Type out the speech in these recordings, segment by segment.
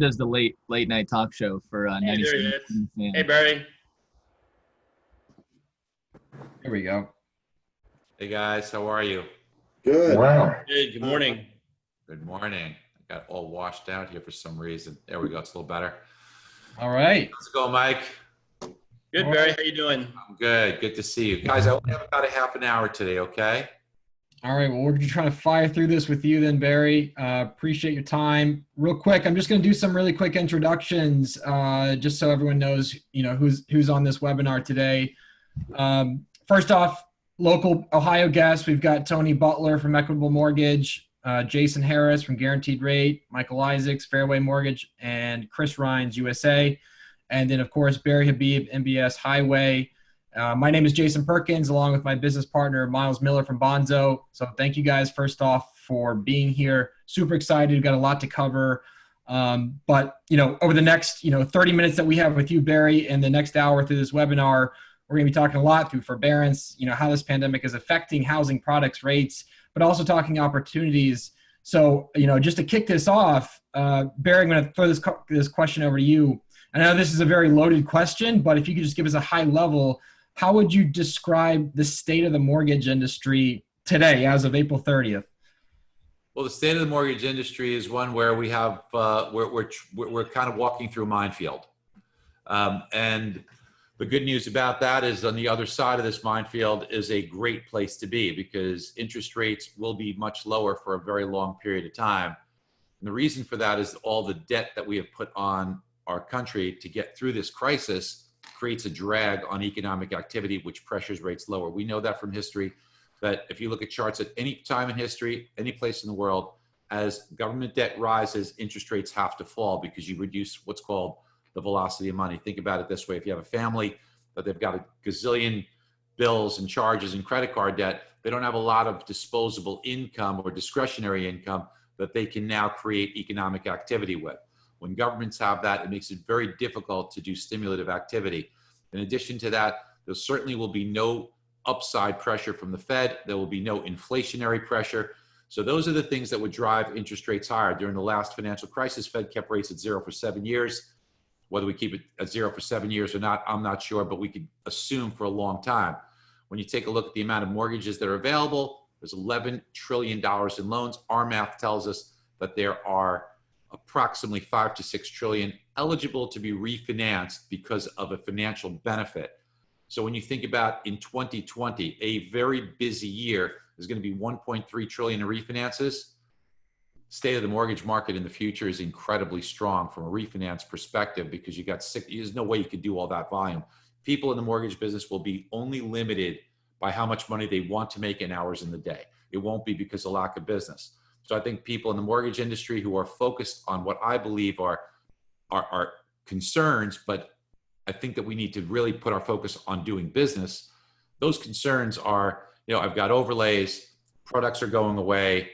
does the late night talk show for Hey, there he 97 is. Fan. Hey, Barry. Here we go. Hey guys, how are you? Good. Wow. Good. Good morning. Good morning. I got all washed out here for some reason. There we go. It's a little better. All right. Let's go, Mike. Good, Barry. How you doing? I'm good. Good to see you. Guys, I only have about a half an hour today, okay? All right. Well, we're just trying to fire through this with you then, Barry. Appreciate your time. Real quick, I'm just going to do some really quick introductions, just so everyone knows, who's on this webinar today. First off, local Ohio guests. We've got Tony Butler from Equitable Mortgage, Jason Harris from Guaranteed Rate, Michael Isaacs, Fairway Mortgage, and Chris Rines, USA. And then, of course, Barry Habib, MBS Highway. My name is Jason Perkins, along with my business partner, Miles Miller from Bonzo. So thank you guys, first off, for being here. Super excited. We've got a lot to cover. But, over the next, 30 minutes that we have with you, Barry, and the next hour through this webinar, we're going to be talking a lot through forbearance, how this pandemic is affecting housing products rates, but also talking opportunities. So, just to kick this off, Barry, I'm going to throw this question over to you. I know this is a very loaded question, but if you could just give us a high level, how would you describe the state of the mortgage industry today as of April 30th? Well, the state of the mortgage industry is one where we have, we're kind of walking through a minefield. And the good news about that is on the other side of this minefield is a great place to be because interest rates will be much lower for a very long period of time. And the reason for that is all the debt that we have put on our country to get through this crisis creates a drag on economic activity, which pressures rates lower. We know that from history, that if you look at charts at any time in history, any place in the world, as government debt rises, interest rates have to fall because you reduce what's called the velocity of money. Think about it this way. If you have a family that they've got a gazillion bills and charges and credit card debt, they don't have a lot of disposable income or discretionary income that they can now create economic activity with. When governments have that, it makes it very difficult to do stimulative activity. In addition to that, there certainly will be no upside pressure from the Fed. There will be no inflationary pressure. So those are the things that would drive interest rates higher. During the last financial crisis, Fed kept rates at 0 for 7 years. Whether we keep it at 0 for 7 years or not, I'm not sure, but we could assume for a long time. When you take a look at the amount of mortgages that are available, there's $11 trillion in loans. Our math tells us that there are approximately 5 to 6 trillion eligible to be refinanced because of a financial benefit. So when you think about in 2020, a very busy year, there's going to be 1.3 trillion in refinances. State of the mortgage market in the future is incredibly strong from a refinance perspective because you got there's no way you could do all that volume. People in the mortgage business will be only limited by how much money they want to make in hours in the day. It won't be because of lack of business. So I think people in the mortgage industry who are focused on what I believe are concerns, but I think that we need to really put our focus on doing business. Those concerns are, I've got overlays, products are going away,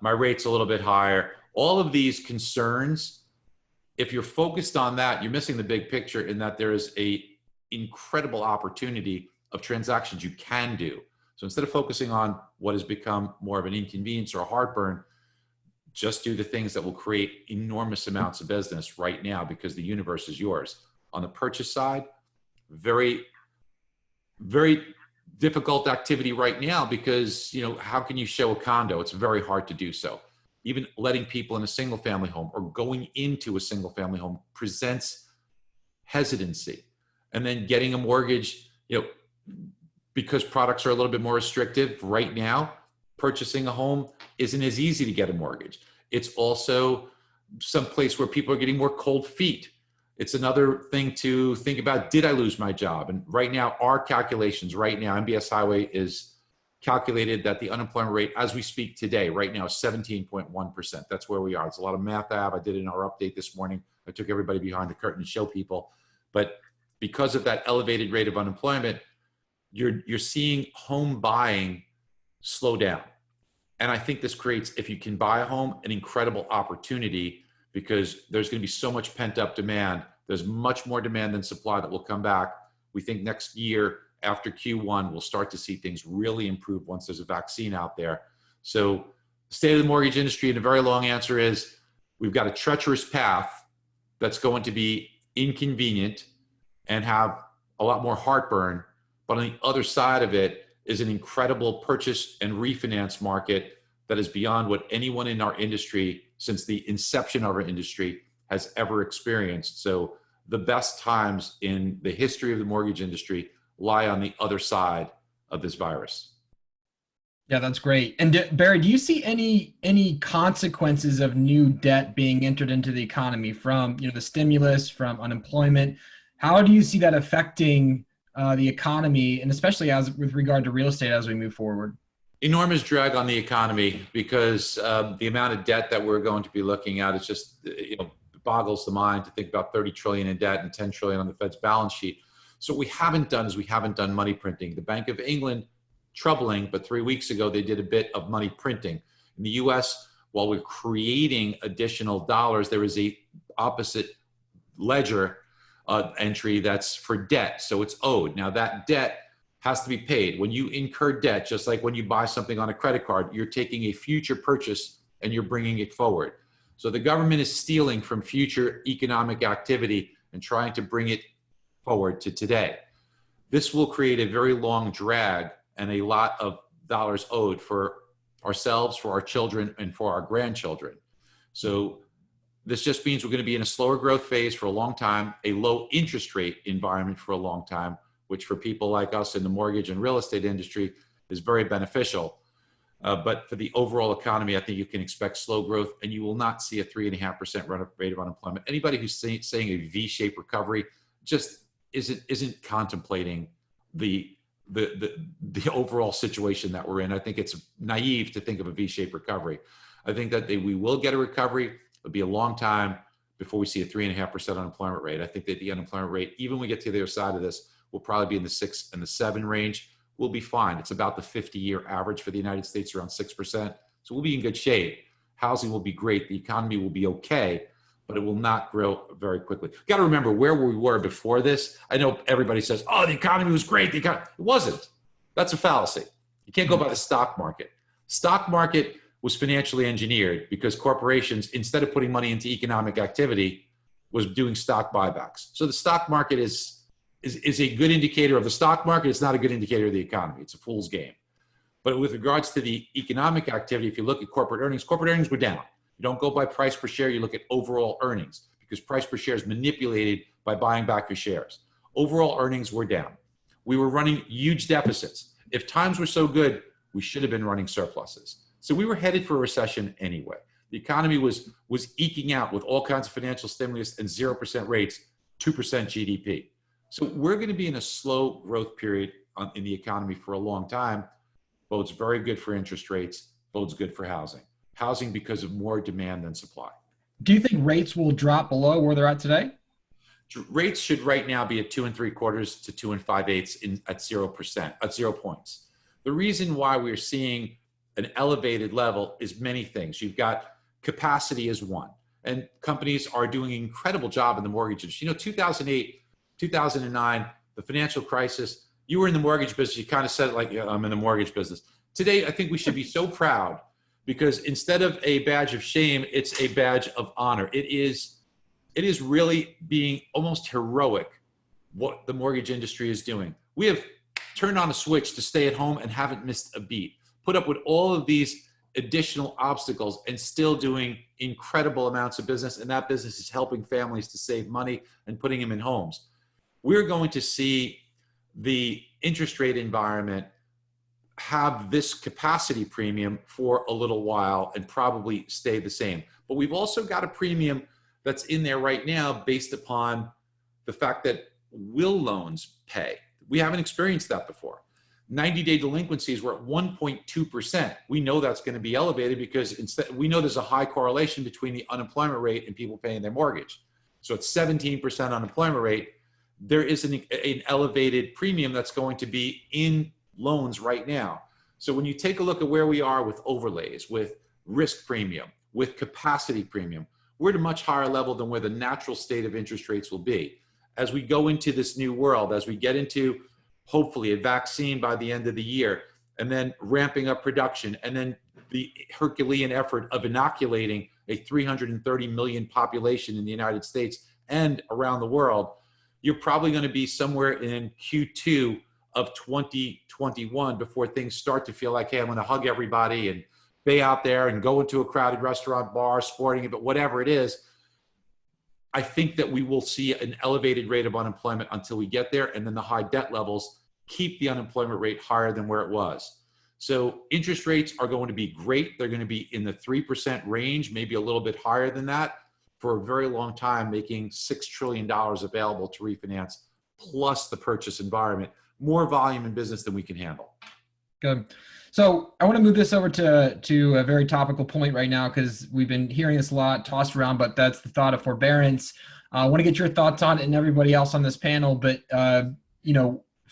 my rate's a little bit higher. All of these concerns, if you're focused on that, you're missing the big picture in that there is a incredible opportunity of transactions you can do. So instead of focusing on what has become more of an inconvenience or a heartburn, just do the things that will create enormous amounts of business right now because the universe is yours. On the purchase side, very, very difficult activity right now because, how can you show a condo? It's very hard to do so. Even letting people in a single family home or going into a single family home presents hesitancy. And then getting a mortgage, because products are a little bit more restrictive right now, purchasing a home isn't as easy to get a mortgage. It's also some place where people are getting more cold feet. It's another thing to think about, did I lose my job? And right now, our calculations right now, MBS Highway is calculated that the unemployment rate as we speak today, right now, is 17.1%. That's where we are. It's a lot of math I have. I did it in our update this morning. I took everybody behind the curtain to show people. But because of that elevated rate of unemployment, you're seeing home buying slow down. And I think this creates, if you can buy a home, an incredible opportunity because there's going to be so much pent up demand. There's much more demand than supply that will come back. We think next year after Q1, we'll start to see things really improve once there's a vaccine out there. So the state of the mortgage industry in a very long answer is we've got a treacherous path that's going to be inconvenient and have a lot more heartburn. But on the other side of it is an incredible purchase and refinance market that is beyond what anyone in our industry, since the inception of our industry, has ever experienced. So the best times in the history of the mortgage industry lie on the other side of this virus. Yeah, that's great. And Barry, do you see any consequences of new debt being entered into the economy from, the stimulus, from unemployment? How do you see that affecting the economy, and especially as with regard to real estate as we move forward? Enormous drag on the economy because the amount of debt that we're going to be looking at is just, boggles the mind to think about 30 trillion in debt and 10 trillion on the Fed's balance sheet. So what we haven't done is we haven't done money printing. The Bank of England, troubling, but 3 weeks ago they did a bit of money printing. In the US, while we're creating additional dollars, there is a opposite ledger entry that's for debt. So it's owed. Now that debt has to be paid. When you incur debt, just like when you buy something on a credit card, you're taking a future purchase and you're bringing it forward. So the government is stealing from future economic activity and trying to bring it forward to today. This will create a very long drag and a lot of dollars owed for ourselves, for our children, and for our grandchildren. So this just means we're going to be in a slower growth phase for a long time, a low interest rate environment for a long time, which for people like us in the mortgage and real estate industry is very beneficial. But for the overall economy, I think you can expect slow growth, and you will not see a 3.5% rate of unemployment. Anybody who's saying a V-shaped recovery just isn't contemplating the overall situation that we're in. I think it's naive to think of a V-shaped recovery. I think that we will get a recovery. It'll be a long time before we see a 3.5% unemployment rate. I think that the unemployment rate, even when we get to the other side of this, will probably be in the 6 and the 7 range. We'll be fine. It's about the 50-year average for the United States, around 6%. So we'll be in good shape. Housing will be great. The economy will be okay, but it will not grow very quickly. You got to remember where we were before this. I know everybody says, oh, the economy was great. It wasn't. That's a fallacy. You can't go by the stock market. Stock market was financially engineered because corporations, instead of putting money into economic activity, was doing stock buybacks. So the stock market is a good indicator of the stock market. It's not a good indicator of the economy. It's a fool's game. But with regards to the economic activity, if you look at corporate earnings were down. You don't go by price per share, you look at overall earnings, because price per share is manipulated by buying back your shares. Overall earnings were down. We were running huge deficits. If times were so good, we should have been running surpluses. So we were headed for a recession anyway. The economy was eking out with all kinds of financial stimulus and 0% rates, 2% GDP. So we're going to be in a slow growth period in the economy for a long time. Bodes very good for interest rates, bodes good for housing. Housing because of more demand than supply. Do you think rates will drop below where they're at today? Rates should right now be at 2 3/4 to 2 5/8 at 0%, at 0 points. The reason why we're seeing an elevated level is many things. You've got capacity is one, and companies are doing an incredible job in the mortgage industry. 2008, 2009, the financial crisis, you were in the mortgage business. You kind of said it like, yeah, I'm in the mortgage business. Today, I think we should be so proud because instead of a badge of shame, it's a badge of honor. It is really being almost heroic what the mortgage industry is doing. We have turned on a switch to stay at home and haven't missed a beat. Put up with all of these additional obstacles and still doing incredible amounts of business, and that business is helping families to save money and putting them in homes. We're going to see the interest rate environment have this capacity premium for a little while and probably stay the same. But we've also got a premium that's in there right now based upon the fact that will loans pay. We haven't experienced that before. 90-day delinquencies were at 1.2%. We know that's going to be elevated because we know there's a high correlation between the unemployment rate and people paying their mortgage. So at 17% unemployment rate, there is an elevated premium that's going to be in loans right now. So when you take a look at where we are with overlays, with risk premium, with capacity premium, we're at a much higher level than where the natural state of interest rates will be. As we go into this new world, as we get into hopefully a vaccine by the end of the year, and then ramping up production, and then the Herculean effort of inoculating a 330 million population in the United States and around the world, you're probably going to be somewhere in Q2 of 2021 before things start to feel like, hey, I'm going to hug everybody and be out there and go into a crowded restaurant, bar, sporting event, whatever it is. I think that we will see an elevated rate of unemployment until we get there, and then the high debt levels keep the unemployment rate higher than where it was. So interest rates are going to be great. They're going to be in the 3% range, maybe a little bit higher than that for a very long time, making $6 trillion available to refinance, plus the purchase environment, more volume in business than we can handle. Good. So I want to move this over to a very topical point right now, because we've been hearing this a lot tossed around, but that's the thought of forbearance. I want to get your thoughts on it and everybody else on this panel. But,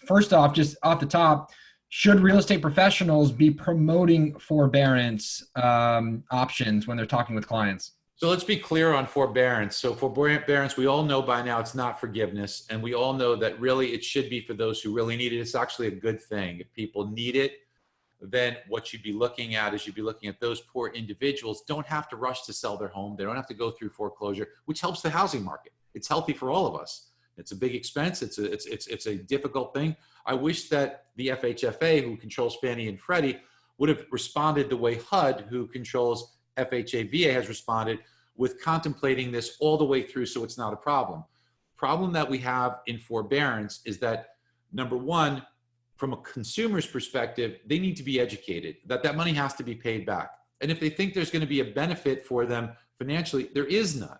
first off, just off the top, should real estate professionals be promoting forbearance options when they're talking with clients? So let's be clear on forbearance. So forbearance, we all know by now it's not forgiveness. And we all know that really it should be for those who really need it. It's actually a good thing. If people need it, then what you'd be looking at is you'd be looking at those poor individuals don't have to rush to sell their home. They don't have to go through foreclosure, which helps the housing market. It's healthy for all of us. It's a big expense. It's a difficult thing. I wish that the FHFA, who controls Fannie and Freddie, would have responded the way HUD, who controls FHA, VA, has responded, with contemplating this all the way through so it's not a problem. Problem that we have in forbearance is that, number one, from a consumer's perspective, they need to be educated that that money has to be paid back. And if they think there's going to be a benefit for them financially, there is none.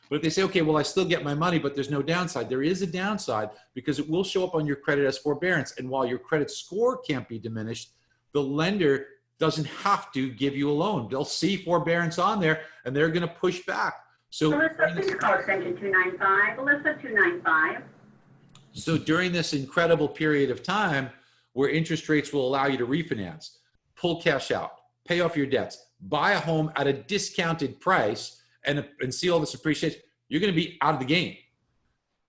But if they say, okay, well, I still get my money, but there's no downside, there is a downside, because it will show up on your credit as forbearance. And while your credit score can't be diminished, the lender doesn't have to give you a loan. They'll see forbearance on there and they're going to push back. So Alyssa, please call extension 295. Alyssa, 295. So during this incredible period of time where interest rates will allow you to refinance, pull cash out, pay off your debts, buy a home at a discounted price, and see all this appreciation, you're going to be out of the game.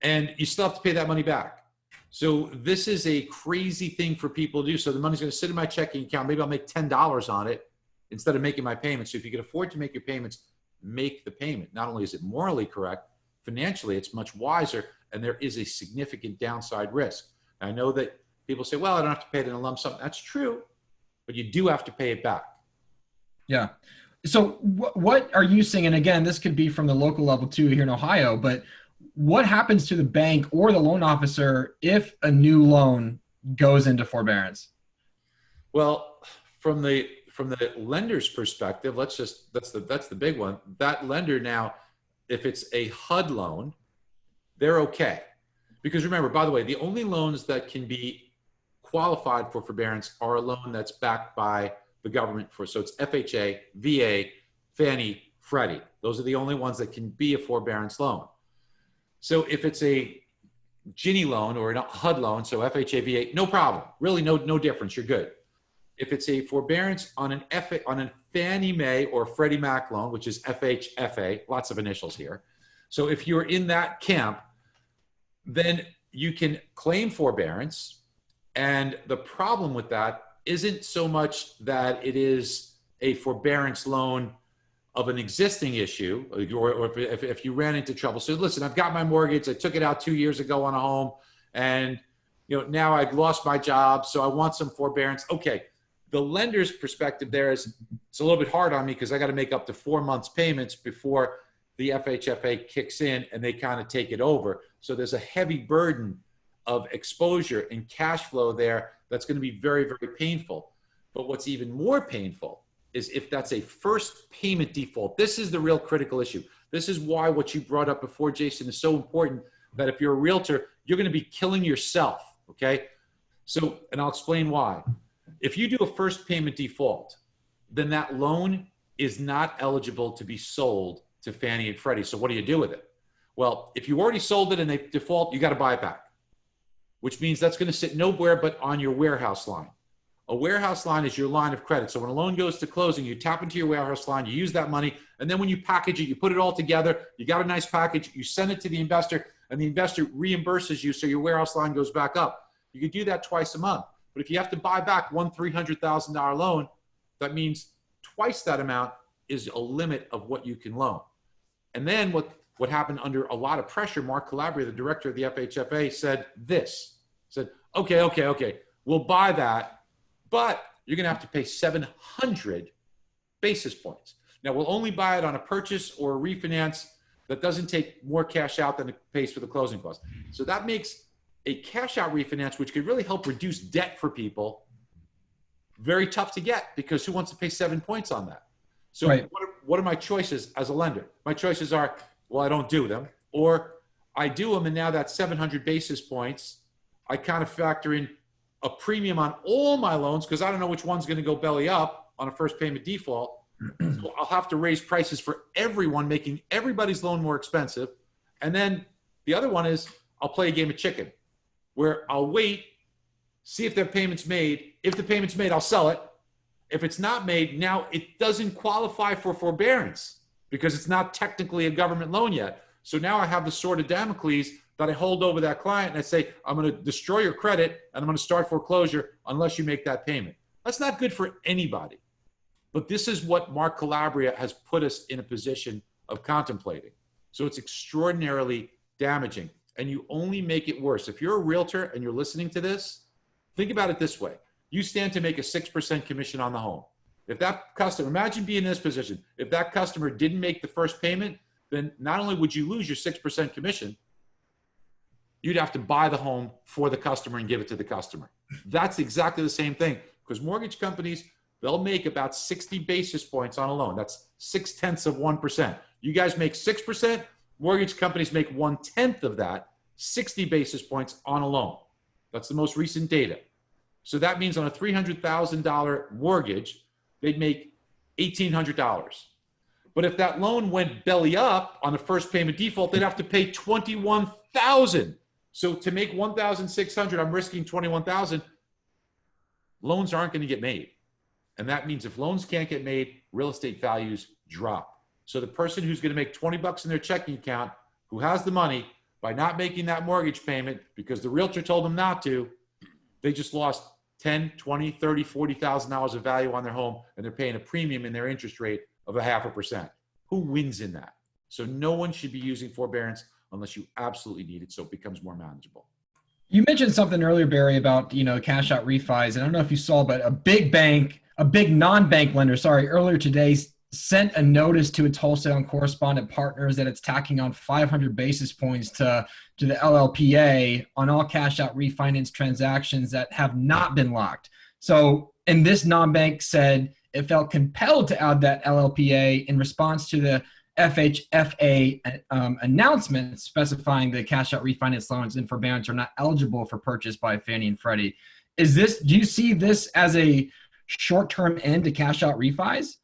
And you still have to pay that money back. So this is a crazy thing for people to do. So the money's going to sit in my checking account. Maybe I'll make $10 on it instead of making my payments. So if you can afford to make your payments, make the payment. Not only is it morally correct, financially, it's much wiser, and there is a significant downside risk. I know that people say, well, I don't have to pay it in a lump sum. That's true, but you do have to pay it back. Yeah. So what are you seeing? And again, this could be from the local level too here in Ohio, but what happens to the bank or the loan officer if a new loan goes into forbearance? Well, from the lender's perspective, that's the big one. That lender now, if it's a HUD loan, they're okay. Because remember, by the way, the only loans that can be qualified for forbearance are a loan that's backed by the government so it's FHA, VA, Fannie, Freddie. Those are the only ones that can be a forbearance loan. So if it's a Ginnie loan or a HUD loan, so FHA, VA, no problem. Really no difference, you're good. If it's a forbearance on a Fannie Mae or Freddie Mac loan, which is FHFA, lots of initials here. So if you're in that camp, then you can claim forbearance. And the problem with that isn't so much that it is a forbearance loan of an existing issue, or if you ran into trouble. So listen, I've got my mortgage. I took it out 2 years ago on a home, and now I've lost my job, so I want some forbearance. Okay, the lender's perspective there is it's a little bit hard on me because I got to make up to 4 months payments before the FHFA kicks in and they kind of take it over. So there's a heavy burden of exposure and cash flow there that's going to be very, very painful. But what's even more painful is if that's a first payment default. This is the real critical issue. This is why what you brought up before, Jason, is so important, that if you're a realtor, you're going to be killing yourself, okay? So, and I'll explain why. If you do a first payment default, then that loan is not eligible to be sold to Fannie and Freddie. So what do you do with it? Well, if you already sold it and they default, you got to buy it back, which means that's going to sit nowhere but on your warehouse line. A warehouse line is your line of credit. So when a loan goes to closing, you tap into your warehouse line, you use that money, and then when you package it, you put it all together, you got a nice package, you send it to the investor, and the investor reimburses you so your warehouse line goes back up. You can do that twice a month. But if you have to buy back one $300,000 loan, that means twice that amount is a limit of what you can loan. And then what happened under a lot of pressure, Mark Calabria, the director of the FHFA, said, okay, we'll buy that, but you're going to have to pay 700 basis points. Now, we'll only buy it on a purchase or a refinance that doesn't take more cash out than it pays for the closing costs. So that makes a cash out refinance, which could really help reduce debt for people, very tough to get, because who wants to pay 7 points on that? So right. What are my choices as a lender? My choices are, well, I don't do them, or I do them, and now that's 700 basis points. I kind of factor in a premium on all my loans because I don't know which one's going to go belly up on a first payment default. So I'll have to raise prices for everyone, making everybody's loan more expensive. And then the other one is I'll play a game of chicken where I'll wait, see if their payment's made. If the payment's made, I'll sell it. If it's not made, now it doesn't qualify for forbearance because it's not technically a government loan yet. So now I have the sword of Damocles that I hold over that client and I say, I'm going to destroy your credit and I'm going to start foreclosure unless you make that payment. That's not good for anybody. But this is what Mark Calabria has put us in a position of contemplating. So it's extraordinarily damaging. And you only make it worse. If you're a realtor and you're listening to this, think about it this way. You stand to make a 6% commission on the home. If that customer, imagine being in this position. If that customer didn't make the first payment, then not only would you lose your 6% commission, you'd have to buy the home for the customer and give it to the customer. That's exactly the same thing, because mortgage companies, they'll make about 60 basis points on a loan. That's 0.6%. You guys make 6%, mortgage companies make 1/10 of that, 60 basis points on a loan. That's the most recent data. So that means on a $300,000 mortgage, they'd make $1,800. But if that loan went belly up on the first payment default, they'd have to pay $21,000. So to make $1,600, I'm risking $21,000. Loans aren't going to get made. And that means if loans can't get made, real estate values drop. So the person who's going to make 20 bucks in their checking account, who has the money, by not making that mortgage payment because the realtor told them not to, they just lost $10, $20, $30, $40,000 of value on their home, and they're paying a premium in their interest rate of 0.5%. Who wins in that? So no one should be using forbearance unless you absolutely need it, so it becomes more manageable. You mentioned something earlier, Barry, about, cash out refis. And I don't know if you saw, but a big non-bank lender, earlier today sent a notice to its wholesale and correspondent partners that it's tacking on 500 basis points to the LLPA on all cash out refinance transactions that have not been locked. So, and this non-bank said it felt compelled to add that LLPA in response to the FHFA announcement specifying the cash out refinance loans in forbearance are not eligible for purchase by Fannie and Freddie. Do you see this as a short-term end to cash out refis?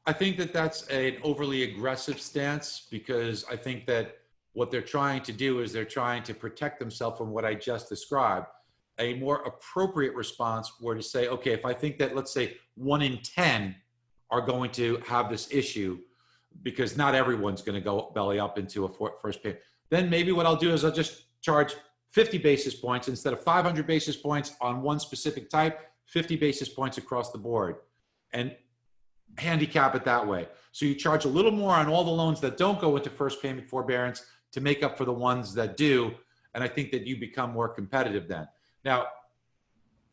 I think that that's an overly aggressive stance, because I think that what they're trying to do is they're trying to protect themselves from what I just described. A more appropriate response were to say, okay, if I think that, let's say 1 in 10 are going to have this issue, because not everyone's going to go belly up into a first payment, then maybe what I'll do is I'll just charge 50 basis points instead of 500 basis points on one specific type, 50 basis points across the board, and handicap it that way. So you charge a little more on all the loans that don't go into first payment forbearance to make up for the ones that do. And I think that you become more competitive then. Now,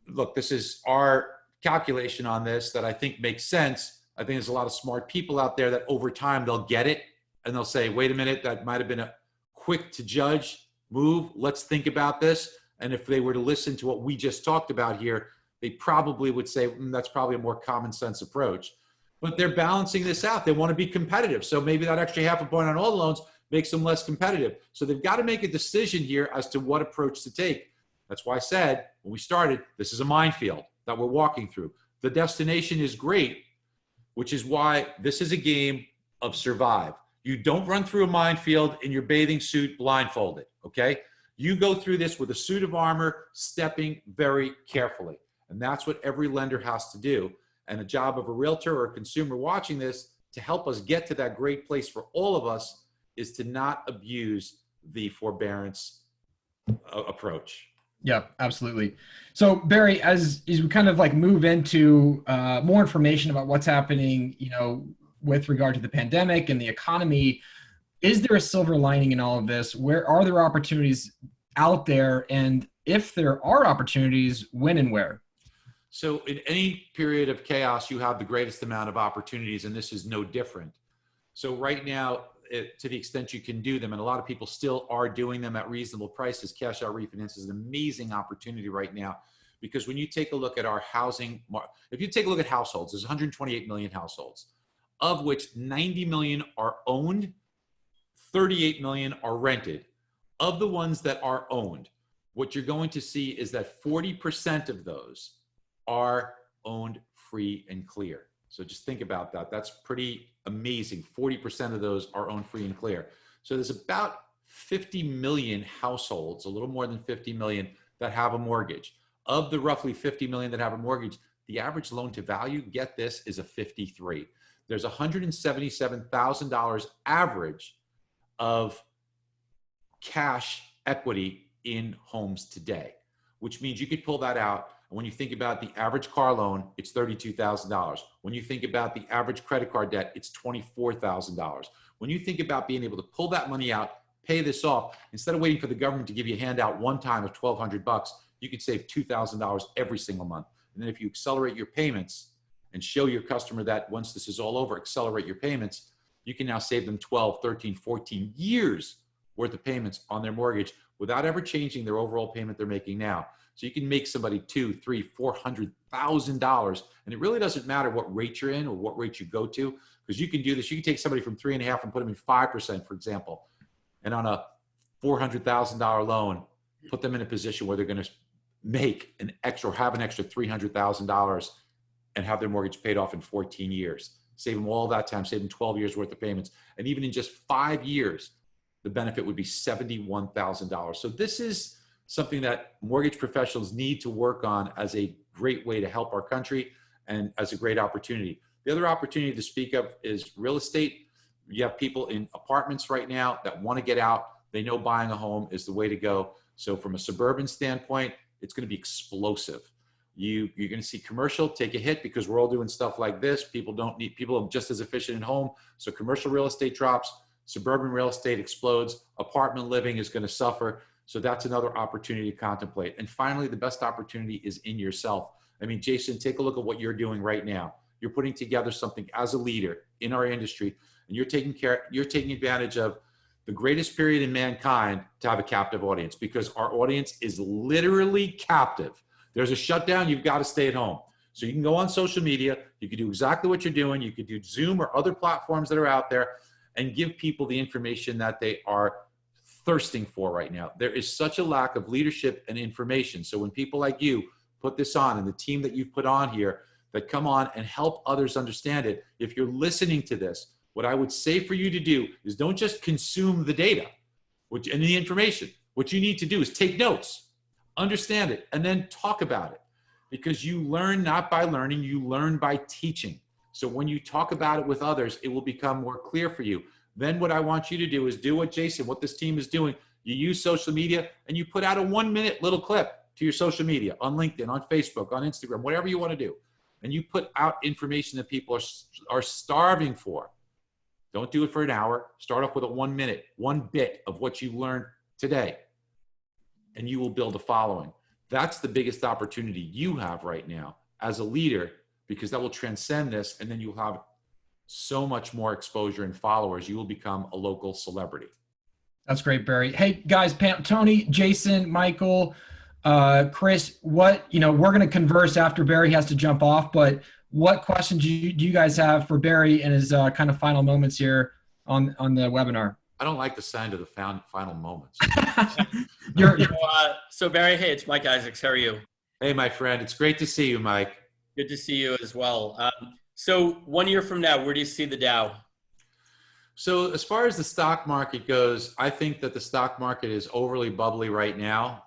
look, this is our calculation on this that I think makes sense. I think there's a lot of smart people out there that over time they'll get it and they'll say, wait a minute, that might have been a quick to judge move. Let's think about this. And if they were to listen to what we just talked about here, they probably would say, that's probably a more common sense approach. But they're balancing this out. They want to be competitive. So maybe that extra 0.5 point on all the loans makes them less competitive. So they've got to make a decision here as to what approach to take. That's why I said when we started, this is a minefield that we're walking through. The destination is great, which is why this is a game of survive. You don't run through a minefield in your bathing suit blindfolded, okay? You go through this with a suit of armor, stepping very carefully. And that's what every lender has to do. And the job of a realtor or a consumer watching this to help us get to that great place for all of us is to not abuse the forbearance approach. Yeah, absolutely. So Barry, as we kind of like move into more information about what's happening, with regard to the pandemic and the economy. Is there a silver lining in all of this? Where are there opportunities out there? And if there are opportunities, when and where? So in any period of chaos, you have the greatest amount of opportunities, and this is no different. So right now, to the extent you can do them, and a lot of people still are doing them at reasonable prices, cash out refinance is an amazing opportunity right now. Because when you take a look at our housing, if you take a look at households, there's 128 million households, of which 90 million are owned, 38 million are rented. Of the ones that are owned, what you're going to see is that 40% of those are owned free and clear. So just think about that. That's pretty amazing. 40% of those are owned free and clear. So there's about 50 million households, a little more than 50 million, that have a mortgage. Of the roughly 50 million that have a mortgage, the average loan to value, get this, is a 53. There's $177,000 average of cash equity in homes today, which means you could pull that out. And when you think about the average car loan, it's $32,000. When you think about the average credit card debt, it's $24,000. When you think about being able to pull that money out, pay this off, instead of waiting for the government to give you a handout one time of $1,200, you could save $2,000 every single month. And then if you accelerate your payments and show your customer that once this is all over, accelerate your payments, you can now save them 12, 13, 14 years worth of payments on their mortgage without ever changing their overall payment they're making now. So you can make somebody $200,000, $300,000, $400,000, and it really doesn't matter what rate you're in or what rate you go to, because you can do this. You can take somebody from 3.5% and put them in 5%, for example, and on a $400,000 loan, put them in a position where they're going to make an extra, or have an extra $300,000 and have their mortgage paid off in 14 years. Save them all that time, save them 12 years worth of payments. And even in just 5 years, the benefit would be $71,000. So this is something that mortgage professionals need to work on as a great way to help our country and as a great opportunity. The other opportunity to speak of is real estate. You have people in apartments right now that want to get out. They know buying a home is the way to go. So from a suburban standpoint, it's going to be explosive. You're going to see commercial take a hit because we're all doing stuff like this. People are just as efficient at home. So commercial real estate drops, suburban real estate explodes, apartment living is going to suffer. So that's another opportunity to contemplate. And finally, the best opportunity is in yourself. I mean, Jason, take a look at what you're doing right now. You're putting together something as a leader in our industry, and you're taking advantage of the greatest period in mankind to have a captive audience, because our audience is literally captive. There's a shutdown, you've got to stay at home. So you can go on social media, you can do exactly what you're doing, you could do Zoom or other platforms that are out there and give people the information that they are thirsting for right now. There is such a lack of leadership and information. So when people like you put this on, and the team that you've put on here that come on and help others understand it, if you're listening to this, what I would say for you to do is don't just consume the data and the information. What you need to do is take notes, understand it, and then talk about it. Because you learn not by learning, you learn by teaching. So when you talk about it with others, it will become more clear for you. Then what I want you to do is do what Jason, what this team is doing. You use social media and you put out a 1-minute little clip to your social media on LinkedIn, on Facebook, on Instagram, whatever you want to do. And you put out information that people are starving for. Don't do it for an hour. Start off with a 1 minute, one bit of what you learned today, and you will build a following. That's the biggest opportunity you have right now as a leader, because that will transcend this, and then you'll have so much more exposure and followers. You will become a local celebrity. That's great, Barry. Hey guys, Tony, Jason, Michael, Chris, we're going to converse after Barry has to jump off, but what questions do you guys have for Barry and his kind of final moments here on the webinar? I don't like the sound of the final moments. So Barry, hey, it's Mike Isaacs. How are you? Hey, my friend. It's great to see you, Mike. Good to see you as well. So 1 year from now, where do you see the Dow? So as far as the stock market goes, I think that the stock market is overly bubbly right now.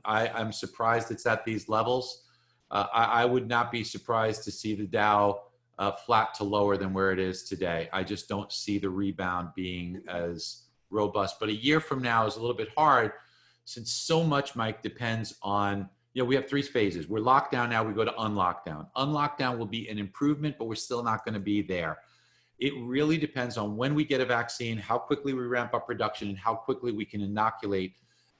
I'm surprised it's at these levels. I would not be surprised to see the Dow flat to lower than where it is today. I just don't see the rebound being as robust. But a year from now is a little bit hard, since so much, Mike, depends on, we have 3 phases. We're locked down now, we go to unlockdown. Unlockdown will be an improvement, but we're still not going to be there. It really depends on when we get a vaccine, how quickly we ramp up production, and how quickly we can inoculate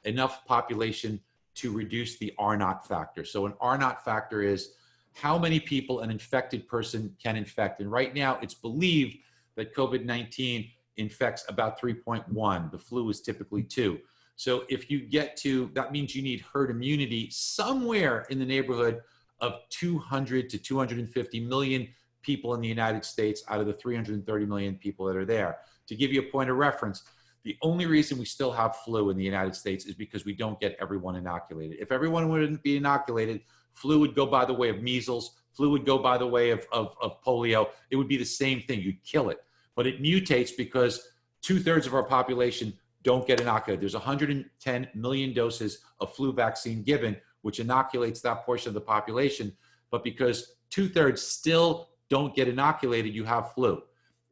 enough population to reduce the R0 factor. So an R0 factor is how many people an infected person can infect. And right now it's believed that COVID-19 infects about 3.1. The flu is typically 2. So if you get to, that means you need herd immunity somewhere in the neighborhood of 200 to 250 million people in the United States out of the 330 million people that are there. To give you a point of reference, the only reason we still have flu in the United States is because we don't get everyone inoculated. If everyone would be inoculated, flu would go by the way of measles, flu would go by the way of polio. It would be the same thing, you'd kill it. But it mutates because 2/3 of our population don't get inoculated. There's 110 million doses of flu vaccine given, which inoculates that portion of the population. But because 2/3 still don't get inoculated, you have flu.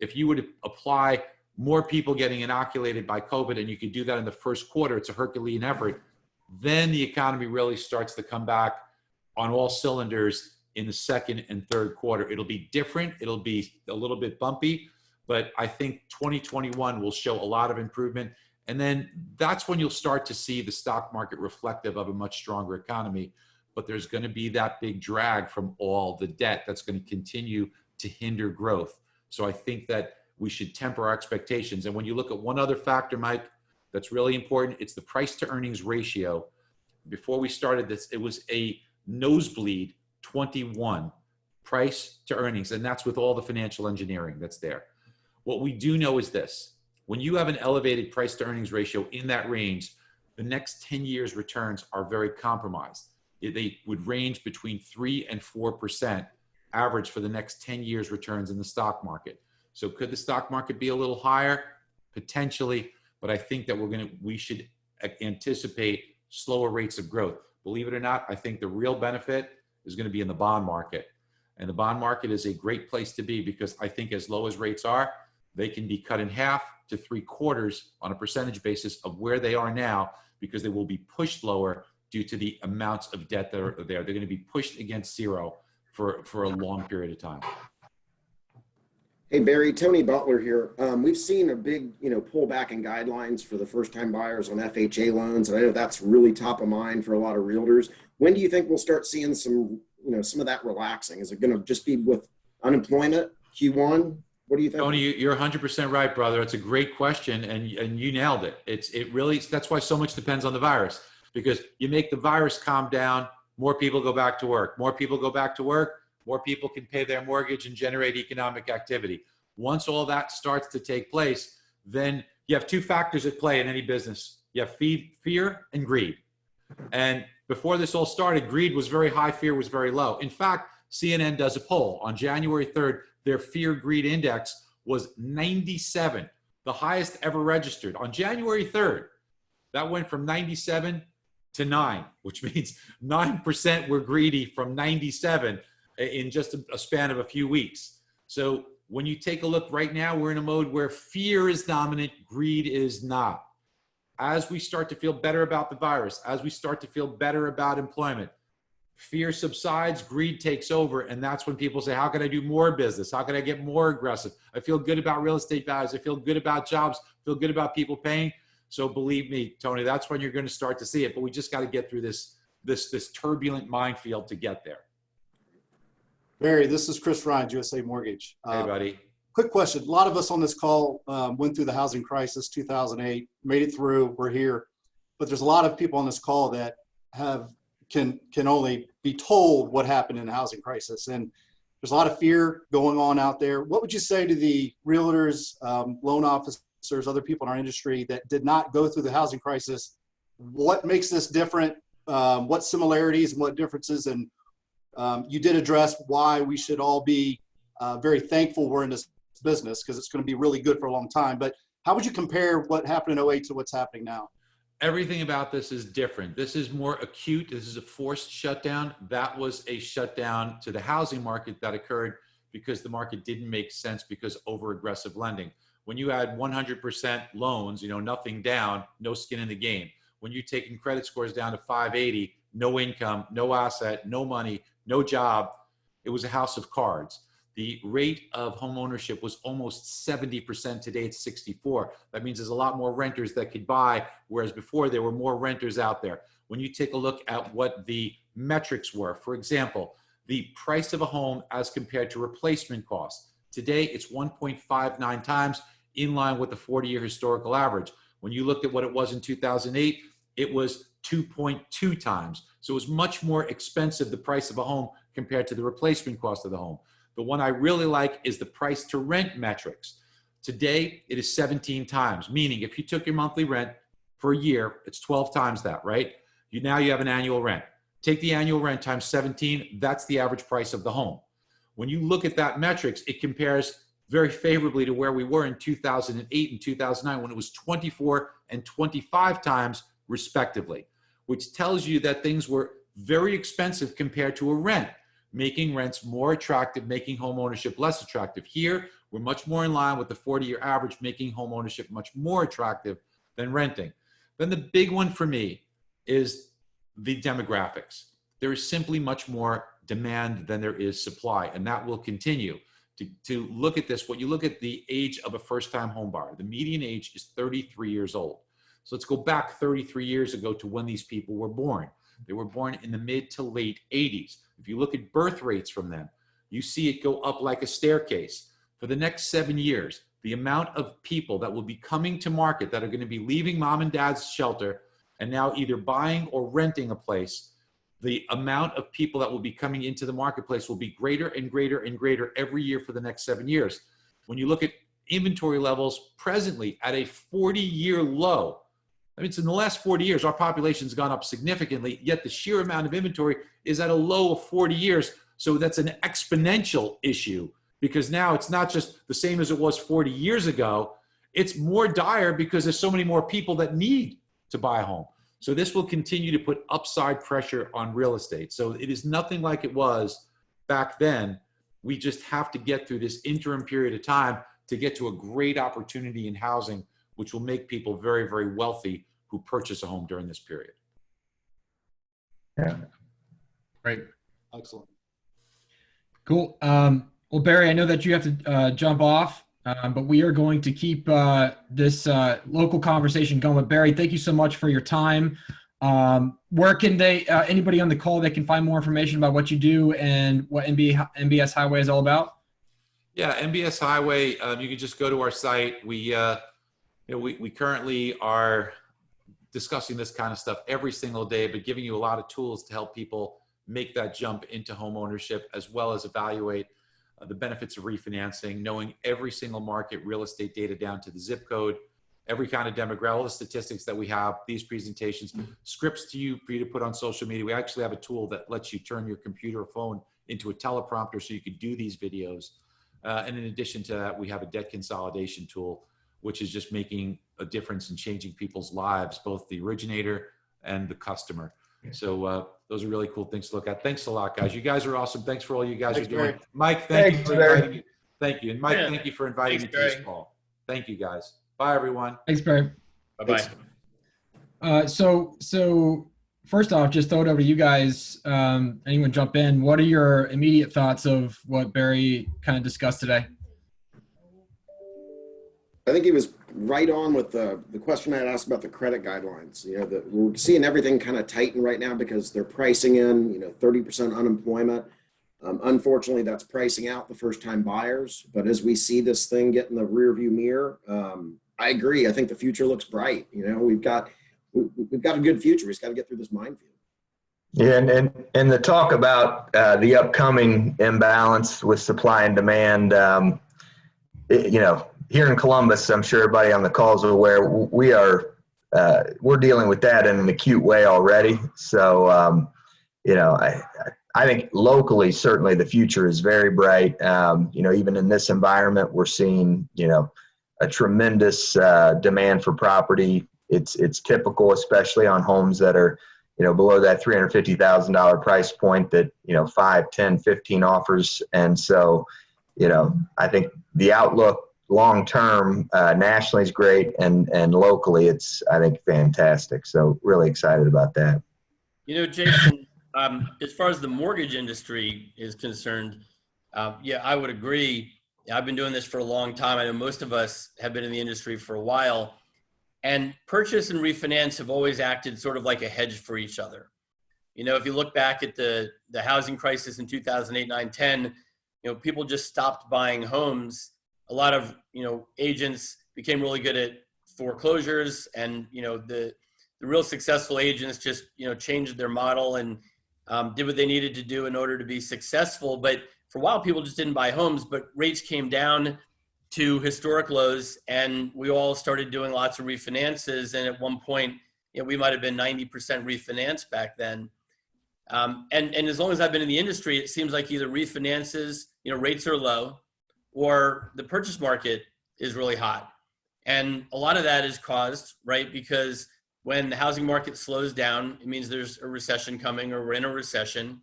If you would apply more people getting inoculated by COVID, and you could do that in the first quarter, it's a Herculean effort, then the economy really starts to come back on all cylinders in the second and third quarter. It'll be different. It'll be a little bit bumpy, but I think 2021 will show a lot of improvement. And then that's when you'll start to see the stock market reflective of a much stronger economy. But there's going to be that big drag from all the debt that's going to continue to hinder growth. So I think that we should temper our expectations. And when you look at one other factor, Mike, that's really important, it's the price to earnings ratio. Before we started this, it was a nosebleed 21 price to earnings. And that's with all the financial engineering that's there. What we do know is this: when you have an elevated price to earnings ratio in that range, the next 10 years returns are very compromised. They would range between 3 and 4% average for the next 10 years returns in the stock market. So could the stock market be a little higher? Potentially, but I think that we should anticipate slower rates of growth. Believe it or not, I think the real benefit is going to be in the bond market. And the bond market is a great place to be, because I think as low as rates are, they can be cut in half to 3/4 on a percentage basis of where they are now, because they will be pushed lower due to the amounts of debt that are there. They're going to be pushed against zero for a long period of time. Hey, Barry, Tony Butler here. We've seen a big, pullback in guidelines for the first-time buyers on FHA loans, and I know that's really top of mind for a lot of realtors. When do you think we'll start seeing some of that relaxing? Is it going to just be with unemployment, Q1? What do you think? Tony, you're 100% right, brother. It's a great question, and you nailed it. It really, that's why so much depends on the virus, because you make the virus calm down, more people go back to work. More people go back to work, more people can pay their mortgage and generate economic activity. Once all that starts to take place, then you have two factors at play in any business. You have fear and greed. And before this all started, greed was very high, fear was very low. In fact, CNN does a poll. On January 3rd, their fear-greed index was 97, the highest ever registered. On January 3rd, that went from 97 to 9, which means 9% were greedy from 97 in just a span of a few weeks. So when you take a look right now, we're in a mode where fear is dominant, greed is not. As we start to feel better about the virus, as we start to feel better about employment, fear subsides, greed takes over, and that's when people say, how can I do more business? How can I get more aggressive? I feel good about real estate values. I feel good about jobs. I feel good about people paying. So believe me, Tony, that's when you're going to start to see it. But we just got to get through this turbulent minefield to get there. Barry, this is Chris Rines, USA Mortgage. Hey, buddy. Quick question. A lot of us on this call went through the housing crisis, 2008, made it through, we're here. But there's a lot of people on this call that can only be told what happened in the housing crisis. And there's a lot of fear going on out there. What would you say to the realtors, loan officers, other people in our industry that did not go through the housing crisis? What makes this different? What similarities and what differences? And you did address why we should all be very thankful we're in this business, because it's going to be really good for a long time. But how would you compare what happened in 2008 to what's happening now? Everything about this is different. This is more acute. This is a forced shutdown. That was a shutdown to the housing market that occurred because the market didn't make sense because over-aggressive lending. When you had 100% loans, nothing down, no skin in the game. When you're taking credit scores down to 580, no income, no asset, no money, no job, it was a house of cards. the rate of home ownership was almost 70%. Today it's 64. That means there's a lot more renters that could buy, whereas before there were more renters out there. When you take a look at what the metrics were, for example, the price of a home as compared to replacement cost. Today it's 1.59 times, in line with the 40-year historical average. When you looked at what it was in 2008, it was 2.2 times. So it was much more expensive, the price of a home, compared to the replacement cost of the home. The one I really like is the price to rent metrics. Today, it is 17 times, meaning if you took your monthly rent for a year, it's 12 times that, right? Now you have an annual rent. Take the annual rent times 17, that's the average price of the home. When you look at that metrics, it compares very favorably to where we were in 2008 and 2009, when it was 24 and 25 times respectively, which tells you that things were very expensive compared to a rent, making rents more attractive, making home ownership less attractive. Here, we're much more in line with the 40-year average, making home ownership much more attractive than renting. Then the big one for me is the demographics. There is simply much more demand than there is supply, and that will continue. To look at this, when you look at the age of a first-time home buyer, the median age is 33 years old. So let's go back 33 years ago to when these people were born. They were born in the mid to late 80s. If you look at birth rates from them, you see it go up like a staircase. For the next 7 years, the amount of people that will be coming to market that are going to be leaving mom and dad's shelter and now either buying or renting a place, the amount of people that will be coming into the marketplace will be greater and greater and greater every year for the next 7 years. When you look at inventory levels presently at a 40-year low, I mean, it's in the last 40 years, our population's gone up significantly, yet the sheer amount of inventory is at a low of 40 years. So that's an exponential issue, because now it's not just the same as it was 40 years ago. It's more dire because there's so many more people that need to buy a home. So this will continue to put upside pressure on real estate. So it is nothing like it was back then. We just have to get through this interim period of time to get to a great opportunity in housing, which will make people very, very wealthy who purchase a home during this period. Yeah. Great. Excellent. Cool. Well, Barry, I know that you have to jump off, but we are going to keep this local conversation going. But Barry, thank you so much for your time. Where can they, anybody on the call, they can find more information about what you do and what MBS Highway is all about? Yeah, MBS Highway, you can just go to our site. We currently are discussing this kind of stuff every single day, but giving you a lot of tools to help people make that jump into home ownership, as well as evaluate the benefits of refinancing, knowing every single market real estate data down to the zip code, every kind of demographic, all the statistics that we have, these presentations, scripts to you for you to put on social media. We actually have a tool that lets you turn your computer or phone into a teleprompter so you could do these videos. And in addition to that, we have a debt consolidation tool, which is just making a difference in changing people's lives, both the originator and the customer. So those are really cool things to look at. Thanks a lot, guys. You guys are awesome. Thanks for all you guys are doing. Mike, thank you for inviting me. Thank you. And Mike, thank you for inviting me to this call. Thank you, guys. Bye, everyone. Thanks, Barry. Bye-bye. So first off, just throw it over to you guys. Anyone jump in? What are your immediate thoughts of what Barry kind of discussed today? I think he was right on with the question I had asked about the credit guidelines. You know, we're seeing everything kind of tighten right now because they're pricing in, 30% unemployment. Unfortunately, that's pricing out the first-time buyers. But as we see this thing get in the rearview mirror, I agree. I think the future looks bright. We've got a good future. We just got to get through this minefield. Yeah, and the talk about the upcoming imbalance with supply and demand, here in Columbus, I'm sure everybody on the call is aware, we're dealing with that in an acute way already. So, I think locally, certainly the future is very bright. Even in this environment, we're seeing, a tremendous demand for property. It's typical, especially on homes that are, below that $350,000 price point that, 5, 10, 15 offers. And so, I think the outlook long-term nationally is great, and locally it's, I think, fantastic. So really excited about that. Jason, as far as the mortgage industry is concerned, Yeah, I would agree. I've been doing this for a long time. I know most of us have been in the industry for a while. And purchase and refinance have always acted sort of like a hedge for each other. You know, if you look back at the housing crisis in 2008, 9, 10, people just stopped buying homes. A lot of, agents became really good at foreclosures, and, the real successful agents just, changed their model and did what they needed to do in order to be successful. But for a while, people just didn't buy homes, but rates came down to historic lows, and we all started doing lots of refinances. And at one point, we might have been 90% refinance back then. And as long as I've been in the industry, it seems like either refinances, rates are low, or the purchase market is really hot. And a lot of that is caused, right, because when the housing market slows down, it means there's a recession coming, or we're in a recession.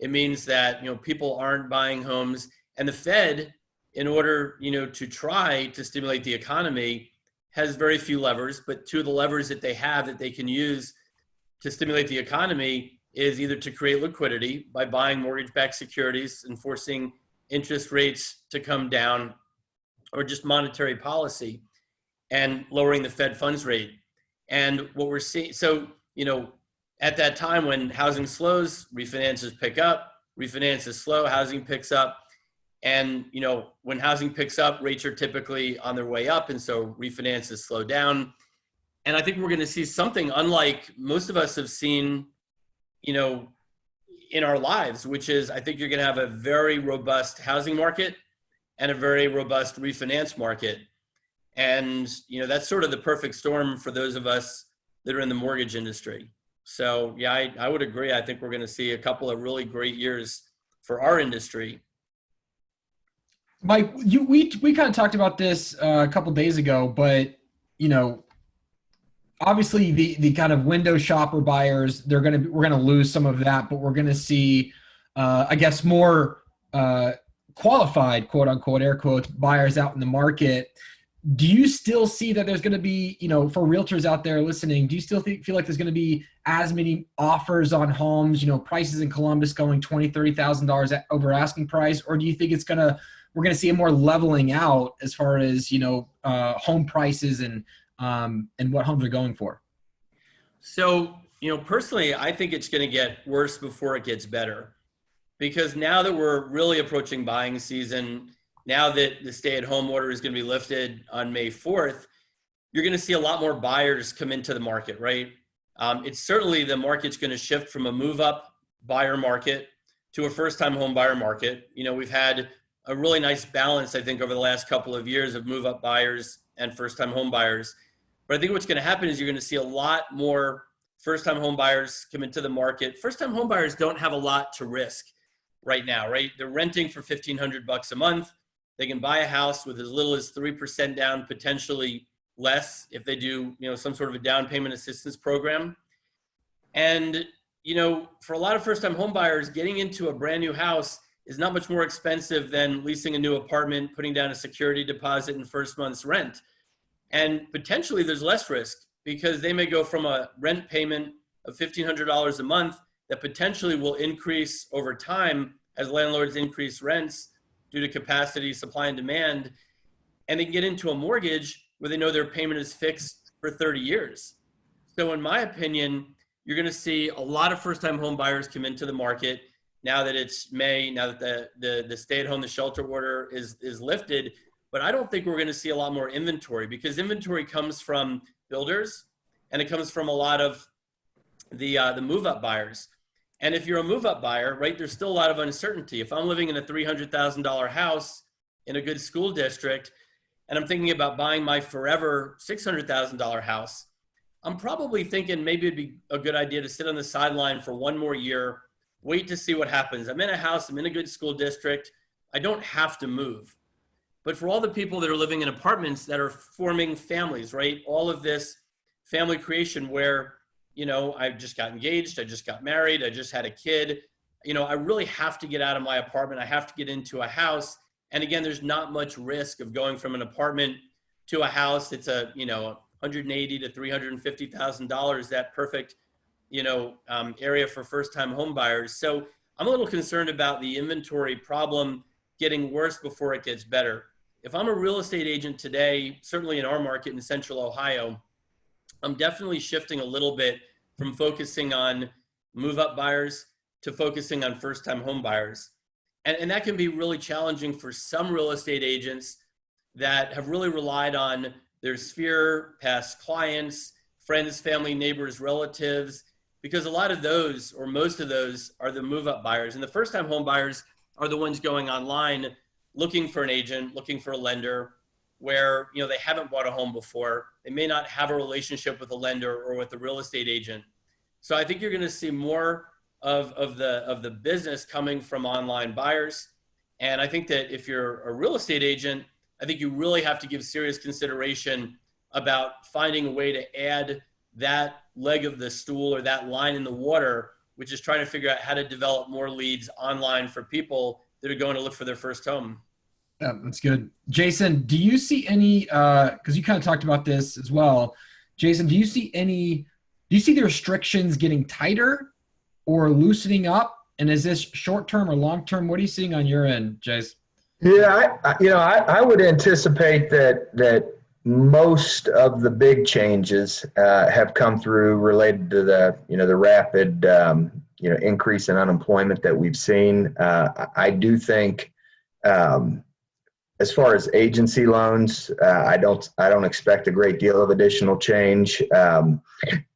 It means that, people aren't buying homes, and the Fed, in order, to try to stimulate the economy, has very few levers, but two of the levers that they have that they can use to stimulate the economy is either to create liquidity by buying mortgage-backed securities and forcing interest rates to come down, or just monetary policy and lowering the Fed funds rate. And what we're seeing, so, at that time when housing slows, refinances pick up, refinances slow, housing picks up. And, when housing picks up, rates are typically on their way up. And so refinances slow down. And I think we're going to see something unlike most of us have seen, in our lives, which is, I think you're going to have a very robust housing market and a very robust refinance market. And, that's sort of the perfect storm for those of us that are in the mortgage industry. So yeah, I would agree. I think we're going to see a couple of really great years for our industry. Mike, we kind of talked about this a couple days ago, but obviously the kind of window shopper buyers, we're gonna lose some of that, but we're gonna see, I guess, more qualified, quote unquote, air quotes, buyers out in the market. Do you still see that there's going to be, for realtors out there listening, do you still feel like there's going to be as many offers on homes, prices in Columbus going $20,000, $30,000 over asking price? Or do you think we're going to see a more leveling out as far as, home prices and what homes are going for? So, personally, I think it's going to get worse before it gets better, because now that we're really approaching buying season, now that the stay-at-home order is going to be lifted on May 4th, you're going to see a lot more buyers come into the market, right? It's certainly, the market's going to shift from a move-up buyer market to a first-time home buyer market. We've had a really nice balance, I think, over the last couple of years of move-up buyers and first-time home buyers. But I think what's going to happen is you're going to see a lot more first-time home buyers come into the market. First-time home buyers don't have a lot to risk right now, right? They're renting for $1,500 a month. They can buy a house with as little as 3% down, potentially less if they do, some sort of a down payment assistance program. And, for a lot of first-time home buyers, getting into a brand new house is not much more expensive than leasing a new apartment, putting down a security deposit and first month's rent. And potentially there's less risk, because they may go from a rent payment of $1,500 a month that potentially will increase over time as landlords increase rents due to capacity, supply, and demand. And they can get into a mortgage where they know their payment is fixed for 30 years. So in my opinion, you're going to see a lot of first-time home buyers come into the market now that it's May, now that the stay-at-home, the shelter order is lifted. But I don't think we're going to see a lot more inventory, because inventory comes from builders and it comes from a lot of the move-up buyers. And if you're a move-up buyer, right, there's still a lot of uncertainty. If I'm living in a $300,000 house in a good school district, and I'm thinking about buying my forever $600,000 house, I'm probably thinking maybe it'd be a good idea to sit on the sideline for one more year, wait to see what happens. I'm in a house, I'm in a good school district, I don't have to move. But for all the people that are living in apartments that are forming families, right, all of this family creation where, I just got engaged, I just got married, I just had a kid, I really have to get out of my apartment, I have to get into a house. And again, there's not much risk of going from an apartment to a house. It's a, $180,000 to $350,000, that perfect, area for first-time home buyers. So I'm a little concerned about the inventory problem getting worse before it gets better. If I'm a real estate agent today, certainly in our market in Central Ohio, I'm definitely shifting a little bit from focusing on move-up buyers to focusing on first-time home buyers. And that can be really challenging for some real estate agents that have really relied on their sphere, past clients, friends, family, neighbors, relatives, because a lot of those, or most of those, are the move-up buyers. And the first-time home buyers are the ones going online, looking for an agent, looking for a lender, where they haven't bought a home before. They may not have a relationship with a lender or with a real estate agent. So I think you're going to see more of the business coming from online buyers. And I think that if you're a real estate agent, I think you really have to give serious consideration about finding a way to add that leg of the stool or that line in the water, which is trying to figure out how to develop more leads online for people that are going to look for their first home. Yeah, that's good. Jason, do you see any, because you kind of talked about this as well. Jason, do you see the restrictions getting tighter or loosening up? And is this short-term or long-term? What are you seeing on your end, Jason? Yeah, I would anticipate that most of the big changes have come through related to the rapid increase in unemployment that we've seen. I do think as far as agency loans, I don't expect a great deal of additional change. I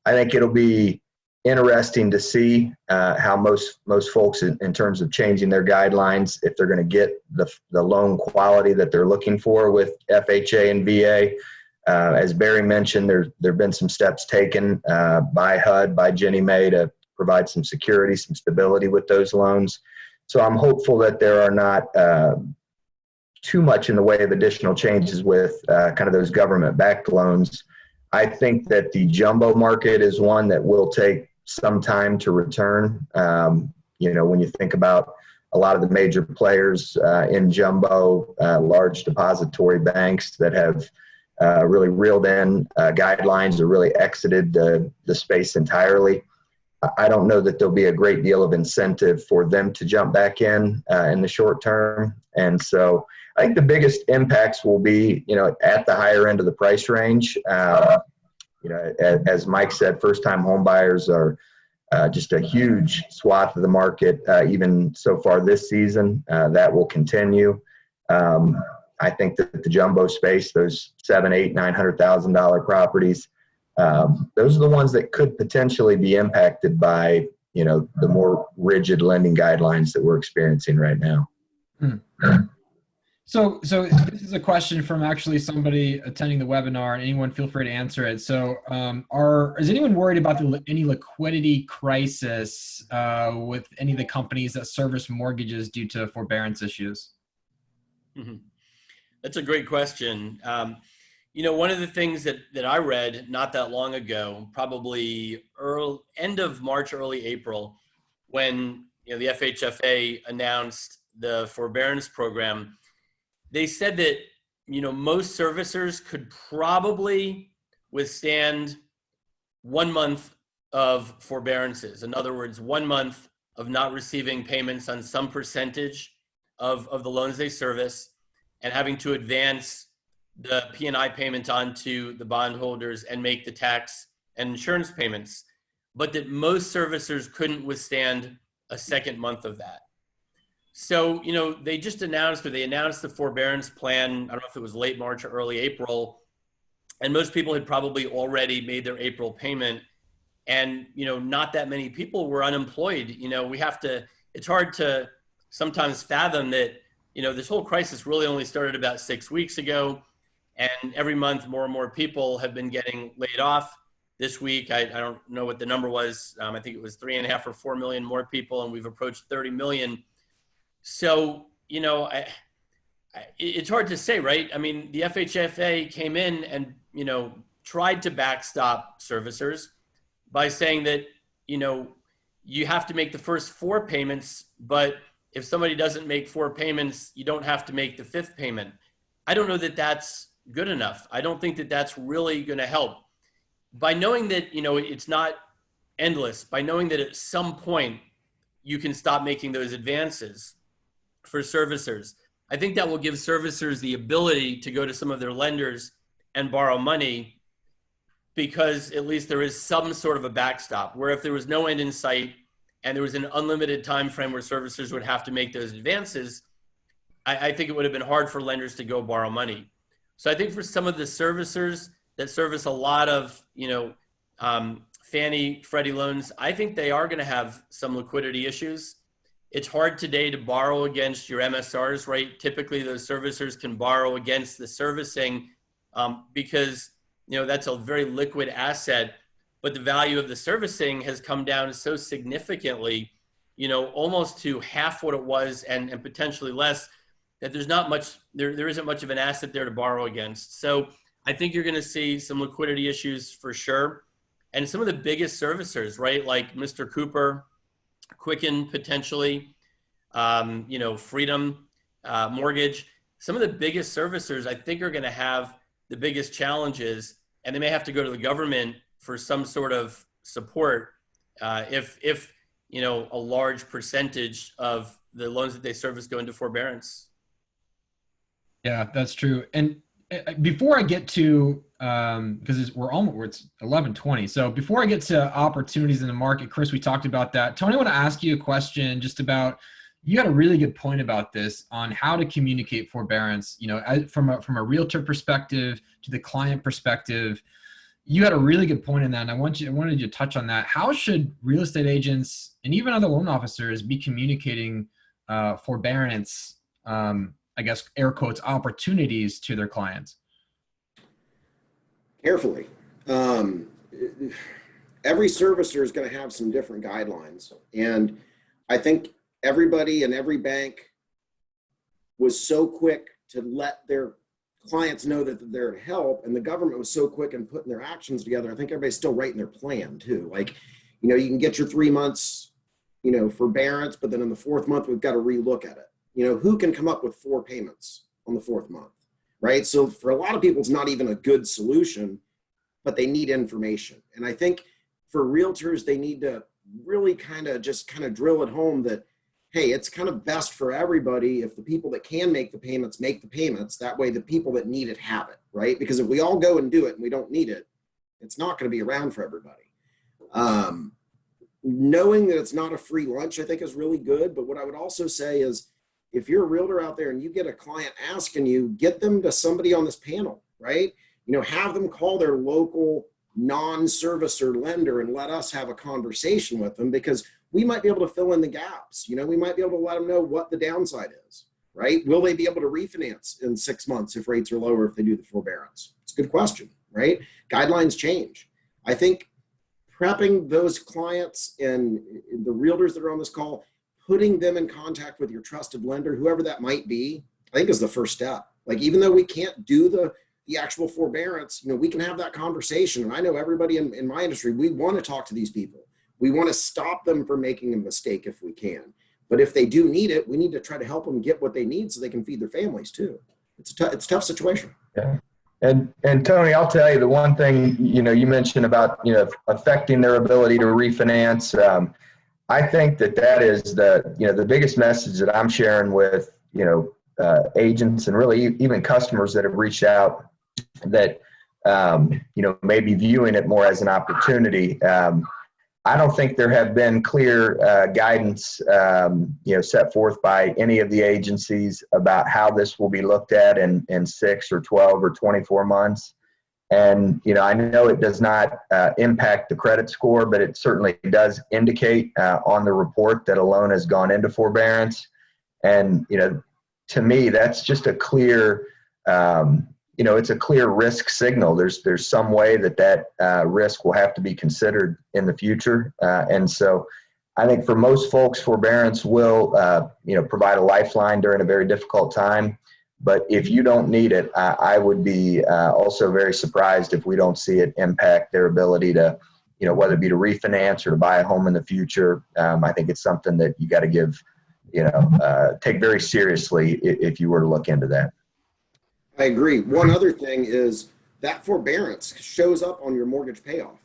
think it'll be interesting to see how most folks in terms of changing their guidelines, if they're going to get the loan quality that they're looking for with FHA and VA. As Barry mentioned, there have been some steps taken by HUD, by Ginnie Mae to provide some security, some stability with those loans. So I'm hopeful that there are not too much in the way of additional changes with kind of those government-backed loans. I think that the jumbo market is one that will take some time to return. When you think about a lot of the major players in jumbo, large depository banks that have really reeled in guidelines or really exited the space entirely, I don't know that there'll be a great deal of incentive for them to jump back in the short term. And so I think the biggest impacts will be, at the higher end of the price range. As Mike said, first-time home buyers are just a huge swath of the market, even so far this season. That will continue. I think that the jumbo space, those $700,000, $800,000, $900,000 properties, those are the ones that could potentially be impacted by, the more rigid lending guidelines that we're experiencing right now. So this is a question from actually somebody attending the webinar, and anyone feel free to answer it. So is anyone worried about any liquidity crisis with any of the companies that service mortgages due to forbearance issues? Mm-hmm. That's a great question. One of the things that I read not that long ago, probably end of March, early April, when the FHFA announced the forbearance program, they said that most servicers could probably withstand 1 month of forbearances. In other words, 1 month of not receiving payments on some percentage of the loans they service, and having to advance the P&I payment onto the bondholders and make the tax and insurance payments, but that most servicers couldn't withstand a second month of that. So, they just announced the forbearance plan, I don't know if it was late March or early April, and most people had probably already made their April payment, and, not that many people were unemployed. It's hard to sometimes fathom that, this whole crisis really only started about 6 weeks ago, and every month more and more people have been getting laid off. This week, I don't know what the number was. I think it was 3.5 or 4 million more people, and we've approached 30 million. So, it's hard to say, right? I mean, the FHFA came in and, tried to backstop servicers by saying that, you have to make the first 4 payments, but if somebody doesn't make 4 payments, you don't have to make the 5th payment. I don't know that that's good enough. I don't think that that's really going to help. By knowing that, it's not endless, by knowing that at some point you can stop making those advances for servicers, I think that will give servicers the ability to go to some of their lenders and borrow money, because at least there is some sort of a backstop, where if there was no end in sight and there was an unlimited time frame where servicers would have to make those advances, I think it would have been hard for lenders to go borrow money. So I think for some of the servicers that service a lot of, Fannie, Freddie loans, I think they are going to have some liquidity issues. It's hard today to borrow against your MSRs, right? Typically, those servicers can borrow against the servicing because, that's a very liquid asset, but the value of the servicing has come down so significantly, almost to half what it was and potentially less, that there's not much, there isn't much of an asset there to borrow against. So I think you're going to see some liquidity issues for sure. And some of the biggest servicers, right, like Mr. Cooper, Quicken potentially, Freedom Mortgage, some of the biggest servicers I think are going to have the biggest challenges, and they may have to go to the government for some sort of support if a large percentage of the loans that they service go into forbearance. Yeah, that's true. And before I get to, because it's 11:20. So before I get to opportunities in the market, Chris, we talked about that. Tony, I want to ask you a question just about, you had a really good point about this on how to communicate forbearance, from a realtor perspective to the client perspective. You had a really good point in that, and I wanted you to touch on that. How should real estate agents and even other loan officers be communicating forbearance, I guess, air quotes, opportunities to their clients? Carefully. Every servicer is going to have some different guidelines. And I think everybody and every bank was so quick to let their clients know that they're to help, and the government was so quick in putting their actions together. I think everybody's still writing their plan too. Like, you can get your 3 months, forbearance, but then in the 4th month, we've got to relook at it. Who can come up with 4 payments on the 4th month, right? So for a lot of people, it's not even a good solution, but they need information. And I think for realtors, they need to really kind of drill it home that, hey, it's kind of best for everybody if the people that can make the payments. That way the people that need it have it, right? Because if we all go and do it and we don't need it, it's not going to be around for everybody. Knowing that it's not a free lunch, I think, is really good. But what I would also say is, if you're a realtor out there and you get a client asking you, get them to somebody on this panel, right? Have them call their local non-servicer lender and let us have a conversation with them, because we might be able to fill in the gaps. We might be able to let them know what the downside is, right? Will they be able to refinance in 6 months if rates are lower if they do the forbearance? It's a good question, right? Guidelines change. I think prepping those clients and the realtors that are on this call, putting them in contact with your trusted lender, whoever that might be, I think is the first step. Like, even though we can't do the actual forbearance, we can have that conversation. And I know everybody in my industry, we want to talk to these people. We want to stop them from making a mistake if we can. But if they do need it, we need to try to help them get what they need so they can feed their families too. It's a tough situation. Yeah. And Tony, I'll tell you the one thing, you mentioned about, affecting their ability to refinance. I think that is the biggest message that I'm sharing with, agents and really even customers that have reached out that, maybe viewing it more as an opportunity. I don't think there have been clear guidance, set forth by any of the agencies about how this will be looked at in 6 or 12 or 24 months. And, I know it does not impact the credit score, but it certainly does indicate on the report that a loan has gone into forbearance. And, to me, that's just a clear, it's a clear risk signal. There's some way that risk will have to be considered in the future. And so I think for most folks, forbearance will, provide a lifeline during a very difficult time. But if you don't need it, I would be also very surprised if we don't see it impact their ability to, whether it be to refinance or to buy a home in the future. I think it's something that you got to give, take very seriously if you were to look into that. I agree. One other thing is that forbearance shows up on your mortgage payoff.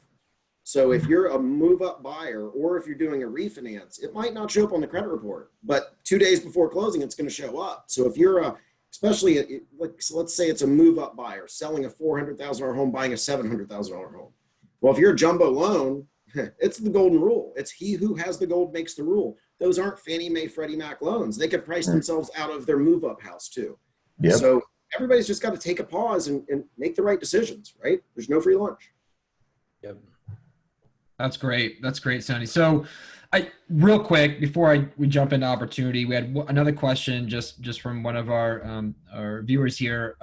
So if you're a move up buyer or if you're doing a refinance, it might not show up on the credit report, but 2 days before closing, it's going to show up. So if you're so let's say it's a move up buyer selling a $400,000 home, buying a $700,000 home. Well, if you're a jumbo loan, it's the golden rule. It's he who has the gold makes the rule. Those aren't Fannie Mae, Freddie Mac loans. They could price themselves out of their move up house too. Yep. So everybody's just got to take a pause and make the right decisions, right? There's no free lunch. Yep. That's great. That's great, Sonny. So real quick, before we jump into opportunity, we had another question just from one of our viewers here.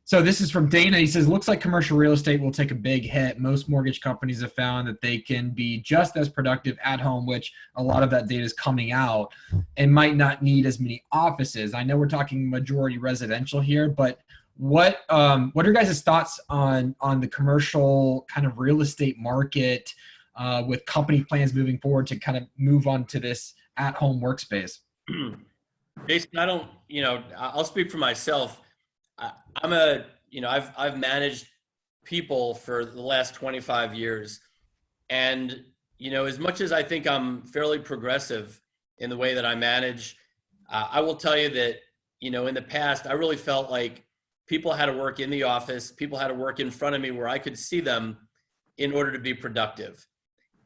So this is from Dana. He says, looks like commercial real estate will take a big hit. Most mortgage companies have found that they can be just as productive at home, which a lot of that data is coming out, and might not need as many offices. I know we're talking majority residential here, but what are your guys' thoughts on the commercial kind of real estate market with company plans moving forward to kind of move on to this at-home workspace? Jason, I'll speak for myself. I've managed people for the last 25 years. And, as much as I think I'm fairly progressive in the way that I manage, I will tell you that, in the past, I really felt like people had to work in the office. People had to work in front of me where I could see them in order to be productive.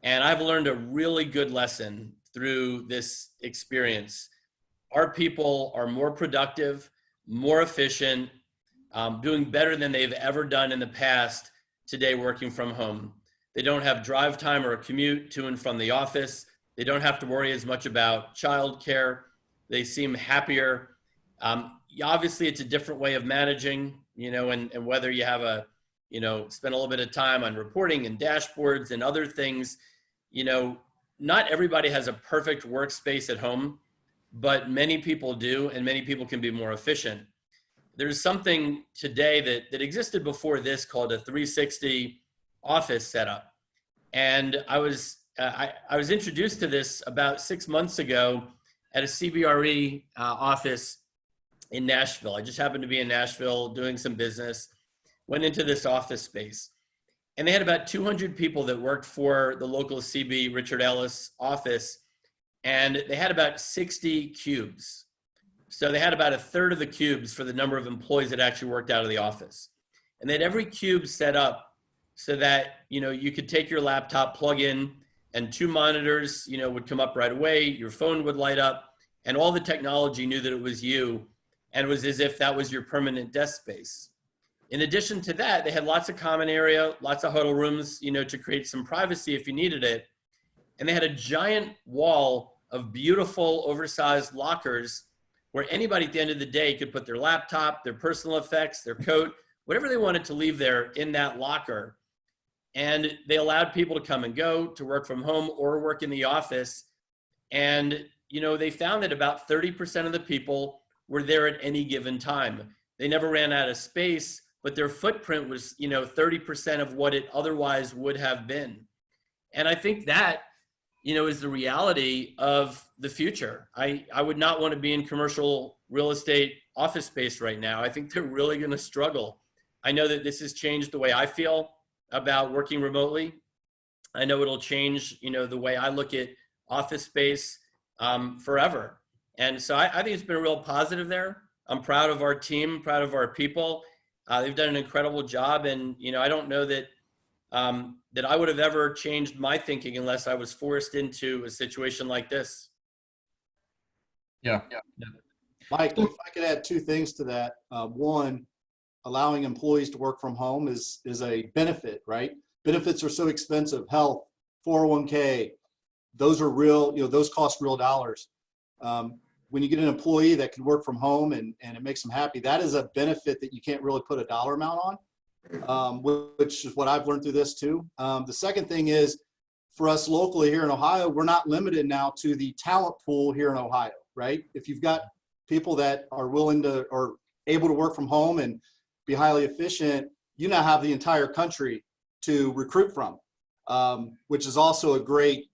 And I've learned a really good lesson through this experience. Our people are more productive, more efficient, doing better than they've ever done in the past today working from home. They don't have drive time or a commute to and from the office. They don't have to worry as much about childcare. They seem happier. Obviously, it's a different way of managing, and whether you have spend a little bit of time on reporting and dashboards and other things, not everybody has a perfect workspace at home, but many people do, and many people can be more efficient. There's something today that existed before this called a 360 office setup. And I was introduced to this about 6 months ago at a CBRE office in Nashville. I just happened to be in Nashville doing some business, went into this office space. And they had about 200 people that worked for the local CB Richard Ellis office. And they had about 60 cubes. So they had about a third of the cubes for the number of employees that actually worked out of the office. And they had every cube set up so that, you could take your laptop, plug in, and 2 monitors, would come up right away. Your phone would light up, and all the technology knew that it was you, and it was as if that was your permanent desk space. In addition to that, they had lots of common area, lots of huddle rooms, to create some privacy if you needed it. And they had a giant wall of beautiful, oversized lockers where anybody at the end of the day could put their laptop, their personal effects, their coat, whatever they wanted to leave there in that locker. And they allowed people to come and go, to work from home or work in the office. And, they found that about 30% of the people were there at any given time. They never ran out of space, but their footprint was, 30% of what it otherwise would have been. And I think that, is the reality of the future. I would not want to be in commercial real estate office space right now. I think they're really going to struggle. I know that this has changed the way I feel about working remotely. I know it'll change, the way I look at office space forever. And so I think it's been a real positive there. I'm proud of our team, proud of our people. They've done an incredible job. And, I don't know that that I would have ever changed my thinking unless I was forced into a situation like this. Yeah. Mike, if I could add 2 things to that. One, allowing employees to work from home is a benefit, right? Benefits are so expensive. Health, 401k, those are real, those cost real dollars. When you get an employee that can work from home and it makes them happy, that is a benefit that you can't really put a dollar amount on. Which is what I've learned through this too. The second thing is, for us locally here in Ohio, we're not limited now to the talent pool here in Ohio, right? If you've got people that are willing to or able to work from home and be highly efficient, you now have the entire country to recruit from, which is also a great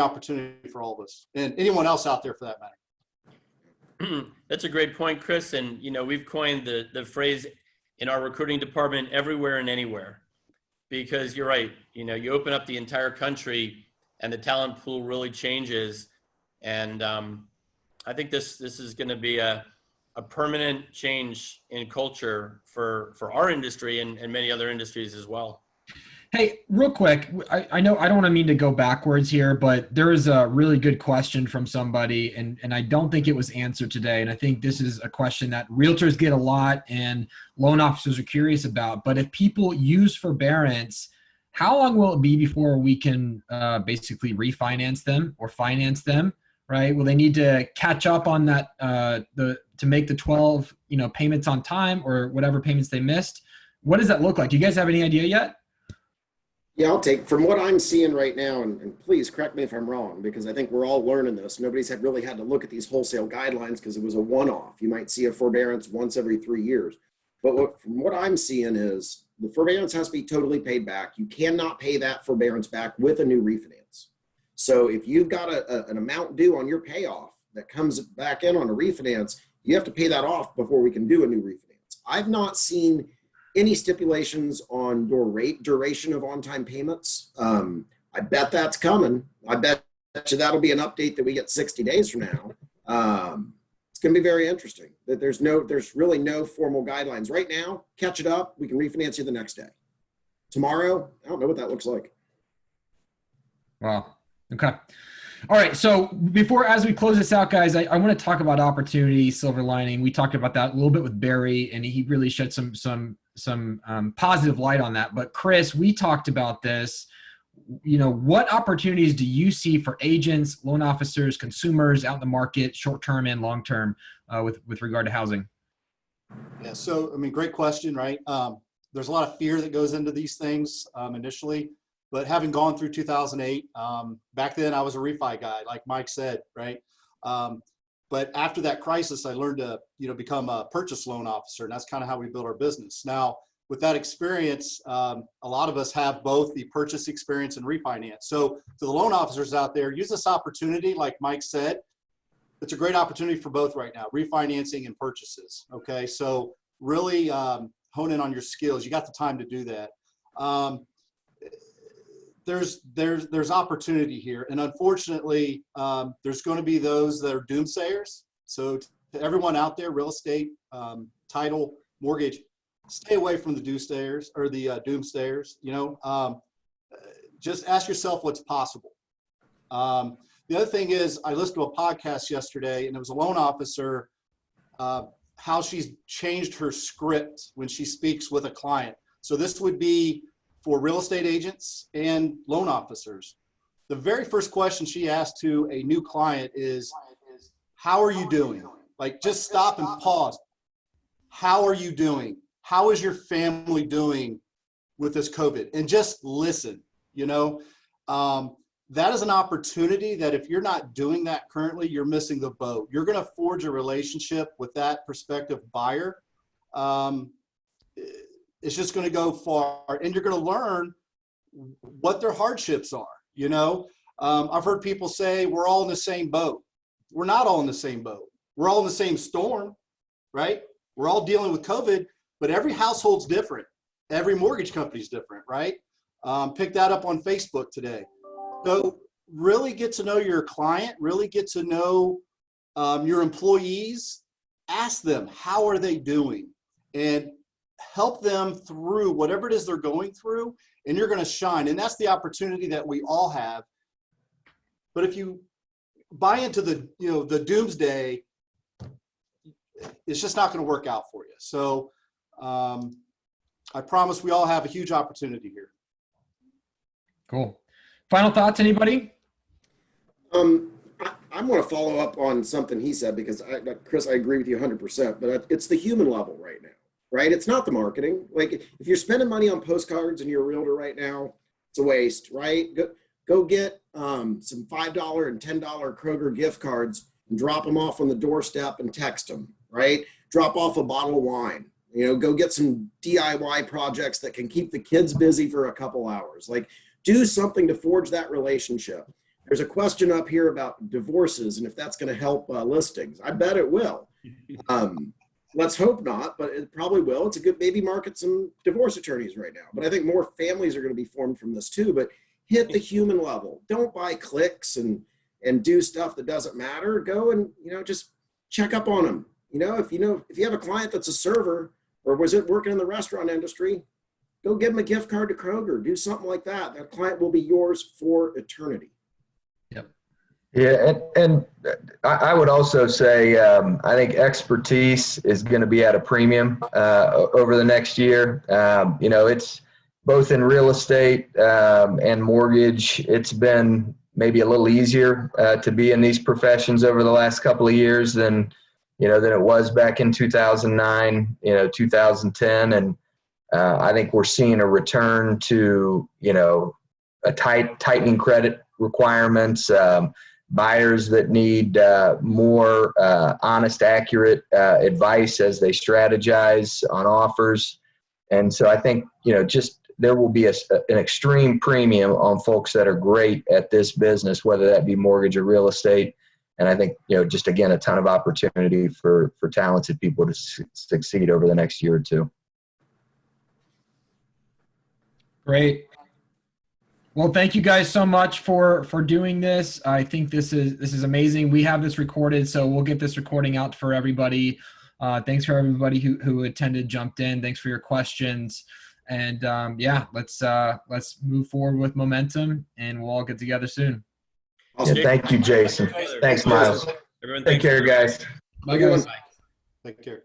opportunity for all of us and anyone else out there for that matter. That's a great point, Chris. And, we've coined the phrase in our recruiting department, everywhere and anywhere. because you're right. You know, you open up the entire country and the talent pool really changes. And I think this is going to be a permanent change in culture for our industry and many other industries as well. Hey, real quick, I know I don't want to mean to go backwards here, but there is a really good question from somebody, and I don't think it was answered today. And I think this is a question that realtors get a lot and loan officers are curious about. But if people use forbearance, how long will it be before we can basically refinance them or finance them, right? Will they need to catch up on that to make the 12 payments on time or whatever payments they missed? What does that look like? Do you guys have any idea yet? Yeah, I'll take from what I'm seeing right now, and please correct me if I'm wrong, because I think we're all learning this. Nobody's really had to look at these wholesale guidelines because it was a one-off. You might see a forbearance once every 3 years. But from what I'm seeing is the forbearance has to be totally paid back. You cannot pay that forbearance back with a new refinance. So if you've got an amount due on your payoff that comes back in on a refinance, you have to pay that off before we can do a new refinance. I've not seen any stipulations on duration of on-time payments. I bet that's coming. I bet you that'll be an update that we get 60 days from now. It's going to be very interesting. That there's really no formal guidelines right now. Catch it up. We can refinance you the next day. Tomorrow, I don't know what that looks like. Wow. Okay. All right. So as we close this out, guys, I want to talk about opportunity, silver lining. We talked about that a little bit with Barry, and he really shed some positive light on that. But Chris, we talked about this. What opportunities do you see for agents, loan officers, consumers out in the market, short-term and long-term, with regard to housing? Yeah, so, I mean, great question, right? There's a lot of fear that goes into these things initially, but having gone through 2008, back then I was a refi guy, like Mike said, right? But after that crisis, I learned to, become a purchase loan officer, and that's kind of how we build our business. Now, with that experience, a lot of us have both the purchase experience and refinance. So to the loan officers out there, use this opportunity, like Mike said. It's a great opportunity for both right now, refinancing and purchases. Okay, so really hone in on your skills. You got the time to do that. There's opportunity here, and unfortunately, there's going to be those that are doomsayers. So to everyone out there, real estate, title, mortgage, stay away from the doomsayers or the doomsayers. Just ask yourself what's possible. The other thing is, I listened to a podcast yesterday, and it was a loan officer, how she's changed her script when she speaks with a client. So this would be for real estate agents and loan officers. The very first question she asked to a new client is, how are you doing? Like, just stop and pause. How are you doing? How is your family doing with this COVID? And just listen, that is an opportunity that if you're not doing that currently, you're missing the boat. You're going to forge a relationship with that prospective buyer. It's just going to go far, and you're going to learn what their hardships are. I've heard people say we're all in the same boat. We're not all in the same boat. We're all in the same storm, right? We're all dealing with COVID, but every household's different. Every mortgage company's different, right? Pick that up on Facebook today. So really get to know your client, really get to know your employees. Ask them, how are they doing? And help them through whatever it is they're going through, and you're going to shine. And that's the opportunity that we all have. But if you buy into the doomsday, it's just not going to work out for you. So I promise we all have a huge opportunity here. Cool. Final thoughts, anybody? I'm going to follow up on something he said, because Chris, I agree with you 100%, but it's the human level right now, right? It's not the marketing. Like, if you're spending money on postcards and you're a realtor right now, it's a waste, right? Go get some $5 and $10 Kroger gift cards and drop them off on the doorstep and text them, right? Drop off a bottle of wine. Go get some DIY projects that can keep the kids busy for a couple hours. Like, do something to forge that relationship. There's a question up here about divorces and if that's going to help listings. I bet it will. Let's hope not, but it probably will. It's a good maybe market some divorce attorneys right now. But I think more families are going to be formed from this too. But hit the human level. Don't buy clicks and do stuff that doesn't matter. Go and just check up on them. If you have a client that's a server or was it working in the restaurant industry, go give them a gift card to Kroger. Do something like that. That client will be yours for eternity. Yeah, and I would also say I think expertise is going to be at a premium over the next year. It's both in real estate and mortgage. It's been maybe a little easier to be in these professions over the last couple of years than it was back in 2009, 2010, and I think we're seeing a return to a tightening credit requirements. Buyers that need more honest, accurate advice as they strategize on offers. And so I think, there will be an extreme premium on folks that are great at this business, whether that be mortgage or real estate. And I think, just again, a ton of opportunity for talented people to succeed over the next year or two. Great. Well, thank you guys so much for doing this. I think this is amazing. We have this recorded, so we'll get this recording out for everybody. Thanks for everybody who attended, jumped in. Thanks for your questions. And let's move forward with momentum, and we'll all get together soon. Yeah, thank you, Jason. Thanks, Miles. Everyone, Take care, guys. Bye, guys. Take care.